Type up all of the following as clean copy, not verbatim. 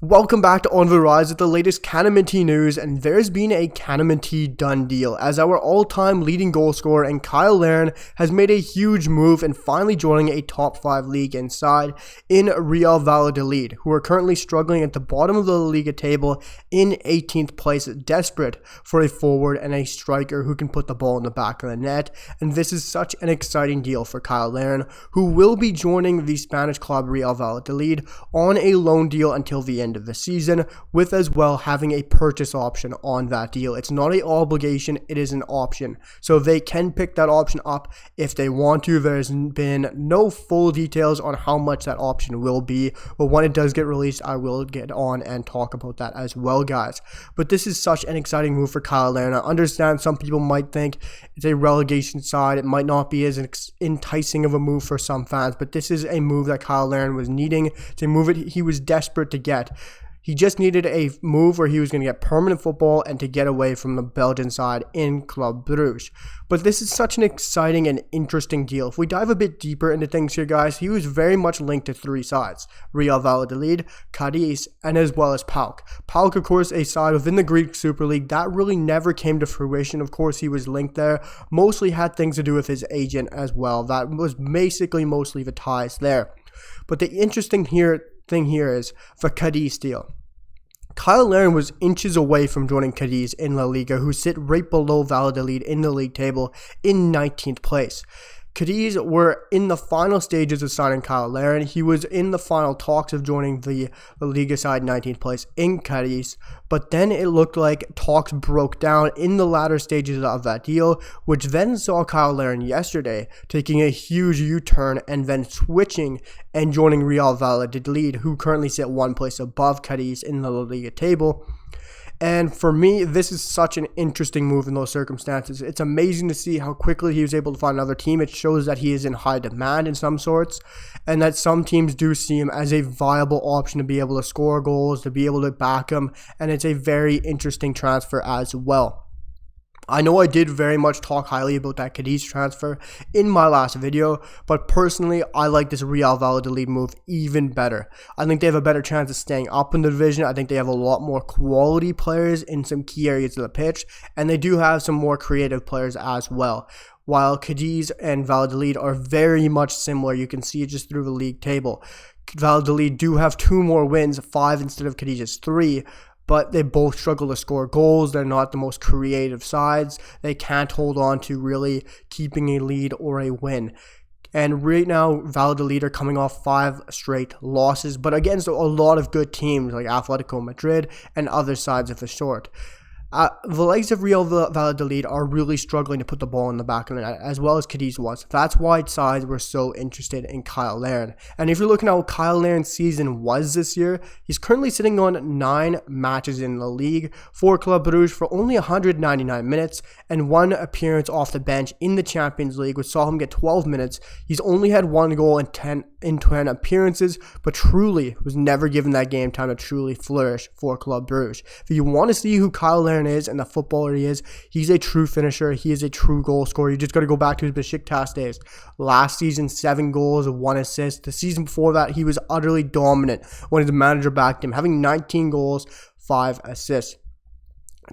Welcome back to On the Rise with the latest CanMNT news, and there's been a CanMNT done deal as our all-time leading goal scorer and Cyle Larin has made a huge move and finally joining a top 5 league inside in Real Valladolid, who are currently struggling at the bottom of the La Liga table in 18th place, desperate for a forward and a striker who can put the ball in the back of the net. And this is such an exciting deal for Cyle Larin, who will be joining the Spanish club Real Valladolid on a loan deal until the end of the season, with as well having a purchase option on that deal. It's not an obligation, it is an option, so they can pick that option up if they want to. There's been no full details on how much that option will be, but when it does get released, I will get on and talk about that as well, guys. But this is such an exciting move for Cyle Larin. I understand some people might think it's a relegation side, it might not be as enticing of a move for some fans, but this is a move that Cyle Larin was needing, to move it he was desperate to get. He just needed a move where he was going to get permanent football and to get away from the Belgian side in Club Brugge. But this is such an exciting and interesting deal. If we dive a bit deeper into things here, guys, he was very much linked to 3 sides: Real Valladolid, Cadiz, and as well as PAOK. PAOK, of course, a side within the Greek Super League that really never came to fruition. Of course, he was linked there. Mostly had things to do with his agent as well. That was basically mostly the ties there. But the interesting thing here is the Cadiz deal. Cyle Larin was inches away from joining Cadiz in La Liga, who sit right below Valladolid in the league table in 19th place. Cadiz were in the final stages of signing Cyle Larin. He was in the final talks of joining the La Liga side 19th place in Cadiz, but then it looked like talks broke down in the latter stages of that deal, which then saw Cyle Larin yesterday taking a huge U-turn and then switching and joining Real Valladolid, who currently sit one place above Cadiz in the La Liga table. And for me, this is such an interesting move in those circumstances. It's amazing to see how quickly he was able to find another team. It shows that he is in high demand in some sorts, and that some teams do see him as a viable option to be able to score goals, to be able to back him, and it's a very interesting transfer as well. I know I did very much talk highly about that Cadiz transfer in my last video, but personally, I like this Real Valladolid move even better. I think they have a better chance of staying up in the division. I think they have a lot more quality players in some key areas of the pitch, and they do have some more creative players as well. While Cadiz and Valladolid are very much similar, you can see it just through the league table. Valladolid do have 2 more wins, 5 instead of Cadiz's 3, but they both struggle to score goals. They're not the most creative sides. They can't hold on to really keeping a lead or a win. And right now, Valladolid are coming off 5 straight losses, but against a lot of good teams like Atletico Madrid and other sides of the sort. The likes of Real Valladolid are really struggling to put the ball in the back of the net, as well as Cadiz was. That's why sides were so interested in Cyle Larin. And if you're looking at what Cyle Larin's season was this year, he's currently sitting on 9 matches in the league for Club Brugge for only 199 minutes and 1 appearance off the bench in the Champions League, which saw him get 12 minutes. He's only had 1 goal in 10 appearances, but truly was never given that game time to truly flourish for Club Brugge. If you want to see who Cyle Larin is and the footballer he is, he's a true finisher. He is a true goal scorer. You just got to go back to his Besiktas days. Last season, 7 goals, 1 assist. The season before that, he was utterly dominant when his manager backed him, having 19 goals, 5 assists.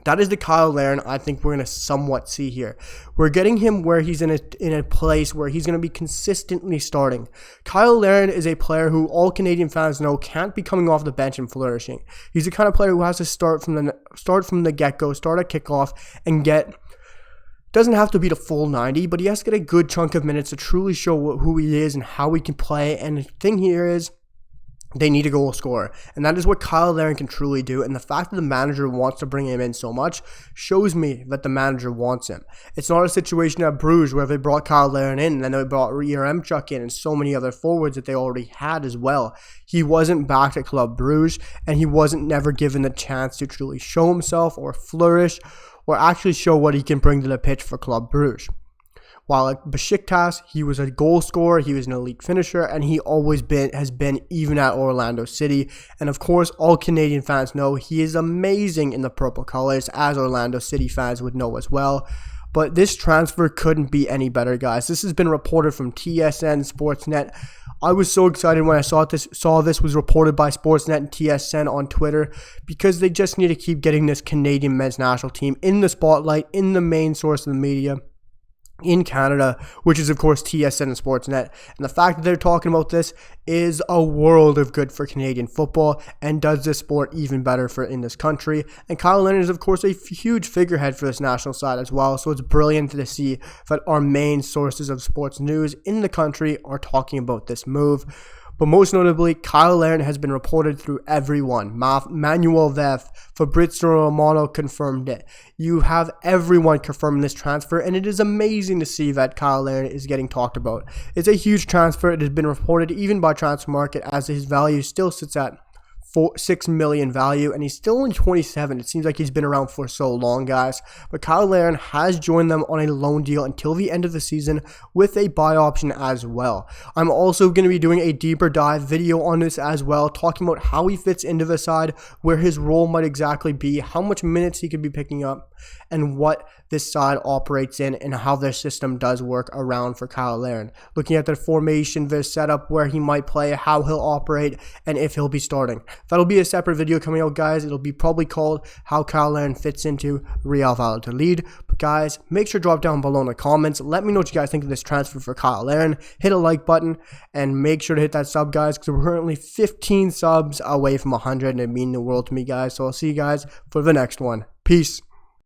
That is the Cyle Larin I think we're going to somewhat see here. We're getting him where he's in a place where he's going to be consistently starting. Cyle Larin is a player who all Canadian fans know can't be coming off the bench and flourishing. He's the kind of player who has to start from the get-go, start at kickoff, and doesn't have to be the full 90, but he has to get a good chunk of minutes to truly show who he is and how he can play. And the thing here is, they need a goal scorer, and that is what Cyle Larin can truly do. And the fact that the manager wants to bring him in so much shows me that the manager wants him. It's not a situation at Brugge where they brought Cyle Larin in and then they brought Yaremchuk in and so many other forwards that they already had as well. He wasn't backed at Club Brugge, and he wasn't never given the chance to truly show himself or flourish or actually show what he can bring to the pitch for Club Brugge. While at Besiktas, he was a goal scorer, he was an elite finisher, and he has been even at Orlando City. And of course, all Canadian fans know he is amazing in the purple colors, as Orlando City fans would know as well. But this transfer couldn't be any better, guys. This has been reported from TSN, Sportsnet, I was so excited when I saw this was reported by Sportsnet and TSN on Twitter, because they just need to keep getting this Canadian men's national team in the spotlight, in the main source of the media in Canada, which is of course TSN and Sportsnet. And the fact that they're talking about this is a world of good for Canadian football and does this sport even better for in this country. And Cyle Larin is of course a huge figurehead for this national side as well, so it's brilliant to see that our main sources of sports news in the country are talking about this move. But most notably, Cyle Larin has been reported through everyone. Manuel Veth, Fabrizio Romano confirmed it. You have everyone confirming this transfer, and it is amazing to see that Cyle Larin is getting talked about. It's a huge transfer. It has been reported even by Transfer Market, as his value still sits at $6 million value, and he's still only 27. It seems like he's been around for so long, guys. But Cyle Larin has joined them on a loan deal until the end of the season with a buy option as well. I'm also going to be doing a deeper dive video on this as well, talking about how he fits into the side, where his role might exactly be, how much minutes he could be picking up, and what this side operates in, and how their system does work around for Cyle Larin. Looking at the formation, the setup, where he might play, how he'll operate, and if he'll be starting. That'll be a separate video coming out, guys. It'll be probably called How Cyle Larin Fits Into Real Valladolid. But guys, make sure to drop down below in the comments. Let me know what you guys think of this transfer for Cyle Larin. Hit a like button and make sure to hit that sub, guys, because we're currently 15 subs away from 100, and it means the world to me, guys. So I'll see you guys for the next one. Peace.